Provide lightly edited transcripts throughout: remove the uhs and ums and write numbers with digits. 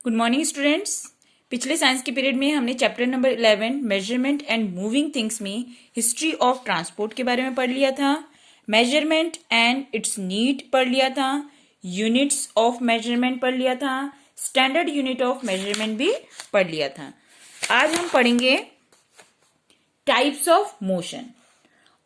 Good morning students. पिछले science के period में हमने chapter number 11 measurement and moving things में हिस्ट्री ऑफ ट्रांसपोर्ट के बारे में पढ़ लिया था। मेजरमेंट एंड इट्स नीड पढ़ लिया था। यूनिट्स ऑफ मेजरमेंट पढ़ लिया था। स्टैंडर्ड यूनिट ऑफ मेजरमेंट भी पढ़ लिया था। आज हम पढ़ेंगे types of motion.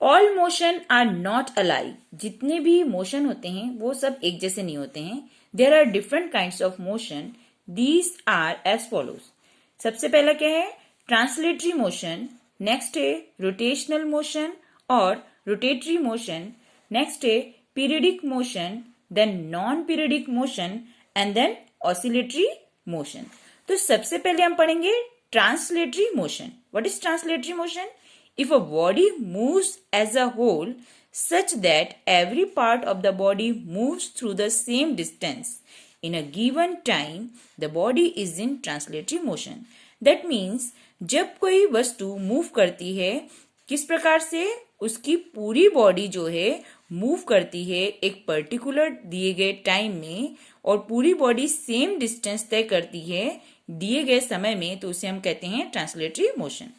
All motion are not alike. जितने भी मोशन होते हैं वो सब एक जैसे नहीं होते हैं। There are different kinds of motion. These are as follows. सबसे पहला क्या है? Translatory motion. नेक्स्ट है रोटेशनल मोशन और रोटेटरी मोशन। नेक्स्ट है periodic motion, then non periodic motion and then oscillatory motion. तो सबसे पहले हम पढ़ेंगे translatory motion. What is translatory motion? If a body moves as a whole such that every part of the body moves through the same distance in a given time, the body is in translatory motion. That means जब कोई वस्तु move करती है, किस प्रकार से उसकी पूरी बॉडी जो है मूव करती है एक पर्टिकुलर दिए गए टाइम में और पूरी बॉडी सेम डिस्टेंस तय करती है दिए गए समय में, तो उसे हम कहते हैं translatory motion.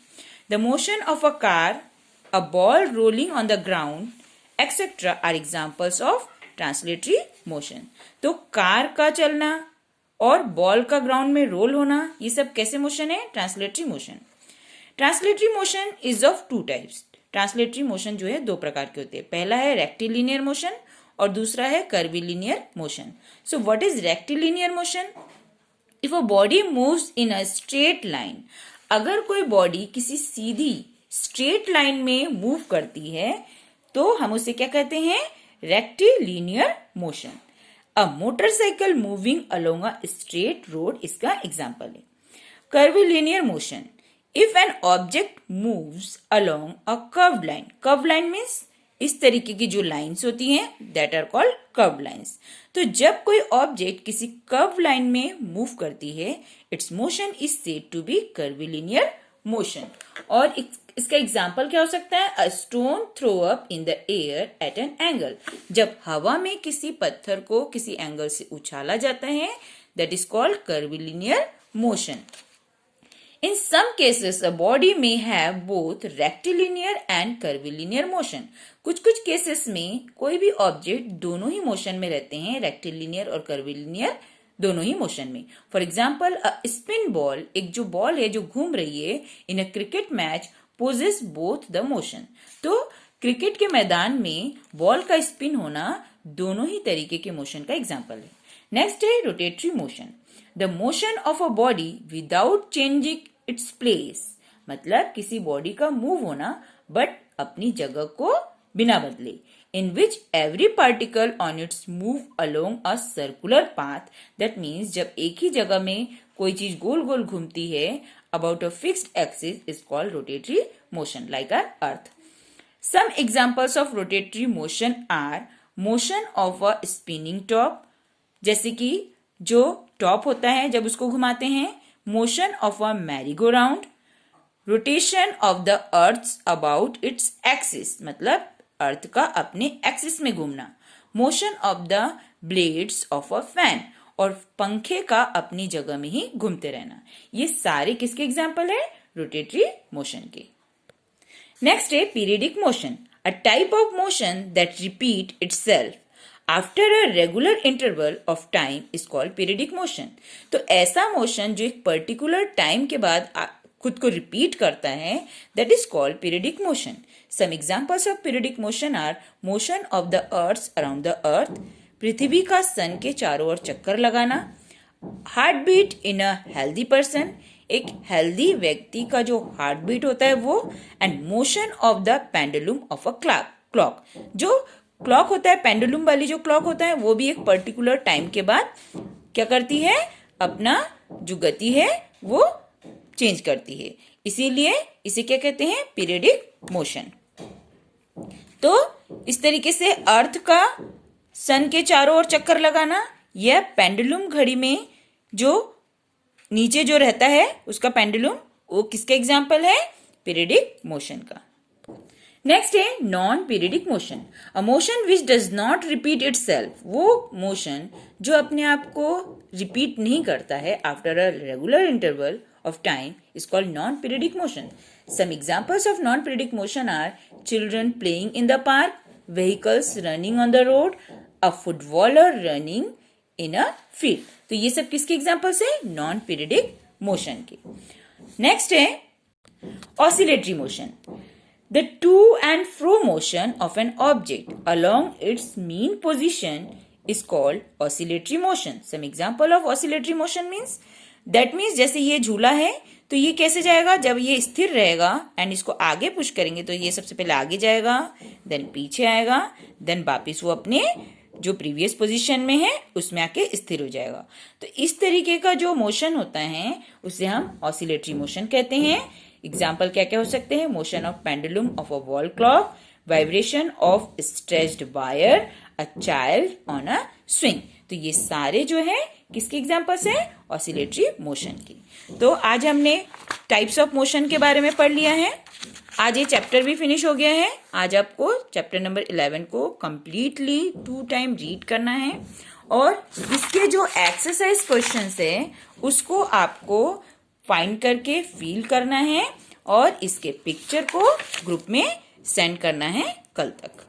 The motion of a car, a ball rolling on the ground, etc. are examples of translatory motion. तो कार का चलना और बॉल का ग्राउंड में रोल होना, ये सब कैसे मोशन है? Translatory motion. Translatory motion is of two types. Translatory motion जो है दो प्रकार के होते हैं। पहला है रेक्टिलिनियर मोशन और दूसरा है curvilinear motion. So what is rectilinear motion? If a body moves in a straight line, अगर कोई बॉडी किसी सीधी स्ट्रेट लाइन में मूव करती है तो हम उसे क्या कहते हैं? Rectilinear motion. A motorcycle moving along a straight road इसका एग्जांपल है। Curvilinear motion, if an object moves along a curved line. Curved line means इस तरीके की जो लाइंस होती हैं, that are called curved lines. तो जब कोई ऑब्जेक्ट किसी कर्व लाइन में मूव करती है, its motion is said to be curvilinear motion. और इसका एग्जांपल क्या हो सकता है? A stone throw up in the air at an angle. जब हवा में किसी पत्थर को किसी एंगल से उछाला जाता है, that is called curvilinear motion. In some cases, a body may have both rectilinear and curvilinear motion. कुछ केसेस में कोई भी ऑब्जेक्ट दोनों ही मोशन में रहते हैं, रेक्टिलिनियर और कर्विलिनियर दोनों ही मोशन में। फॉर एग्जाम्पल स्पिन बॉल, एक जो बॉल है जो घूम रही है in a cricket match poses both the motion. तो क्रिकेट के मैदान में बॉल का स्पिन होना दोनों ही तरीके के मोशन का एग्जाम्पल है। नेक्स्ट है rotatory motion, the motion of a body without changing its place. मतलब किसी बॉडी का मूव होना बट अपनी जगह को बिना बदले। In which every particle on its move along a circular path. That means जब एक ही जगह में कोई चीज गोल गोल घूमती है about a fixed axis is called rotatory motion, like our Earth. Some examples of rotatory motion are motion of a spinning top, जैसे कि जो टॉप होता है जब उसको घुमाते हैं। Motion of a merry-go round, rotation of the earth about its axis, मतलब अर्थ का अपने एक्सिस में घूमना। Motion of the blades of a fan, और पंखे का अपनी जगह में ही घूमते रहना। ये सारे किसके एग्जाम्पल है? रोटेटरी मोशन के। नेक्स्ट है periodic motion, a type of motion that repeat itself after a regular interval of time is called periodic motion. तो ऐसा मोशन जो एक पर्टिकुलर टाइम के बाद खुद को रिपीट करता है, that is called periodic motion. Some examples of periodic motion are motion of the earth around the earth, पृथ्वी का सन के चारों ओर चक्कर लगाना। Heart beat in a healthy person, एक हेल्दी व्यक्ति का जो हार्ट बीट होता है वो। And motion of the pendulum of a clock, जो क्लॉक होता है, पेंडुलम वाली जो क्लॉक होता है वो भी एक पर्टिकुलर टाइम के बाद क्या करती है? अपना जो गति है वो चेंज करती है, इसीलिए इसे क्या कहते हैं? Periodic motion. तो इस तरीके से अर्थ का सन के चारों ओर चक्कर लगाना, यह पेंडुलम घड़ी में जो नीचे जो रहता है उसका पेंडुलम, वो किसका एग्जाम्पल है? पीरियडिक मोशन का। नेक्स्ट है non periodic motion, a motion which does not repeat itself, वो मोशन जो अपने आप को रिपीट नहीं करता है after a regular interval of time is called non-periodic motion. Some examples of non-periodic motion are children playing in the park, vehicles running on the road, a footballer running in a field. तो ये सब किसके examples है? non-periodic motion के. Next है oscillatory motion. The to and fro motion of an object along its mean position is called oscillatory motion. Some example of oscillatory motion means that means जैसे ये झूला है तो ये कैसे जाएगा, जब ये स्थिर रहेगा एंड इसको आगे पुश करेंगे तो ये सबसे पहले आगे जाएगा, देन पीछे आएगा, देन वापिस वो अपने जो प्रीवियस पोजीशन में है उसमें आके स्थिर हो जाएगा. तो इस तरीके का जो मोशन होता है उसे हम ऑसिलेटरी मोशन कहते हैं. एग्जाम्पल क्या क्या हो सकते हैं? Motion of pendulum of a wall clock, vibration of stretched wire, a child on a swing. तो ये सारे जो है किसके एग्जाम्पल्स हैं? ऑसिलेटरी मोशन की. तो आज हमने टाइप्स ऑफ मोशन के बारे में पढ़ लिया है. आज ये चैप्टर भी फिनिश हो गया है. आज आपको चैप्टर नंबर 11 को कंप्लीटली 2 टाइम रीड करना है और इसके जो एक्सरसाइज क्वेश्चंस है उसको आपको फाइंड करके फिल करना है और इसके पिक्चर को ग्रुप में सेंड करना है कल तक.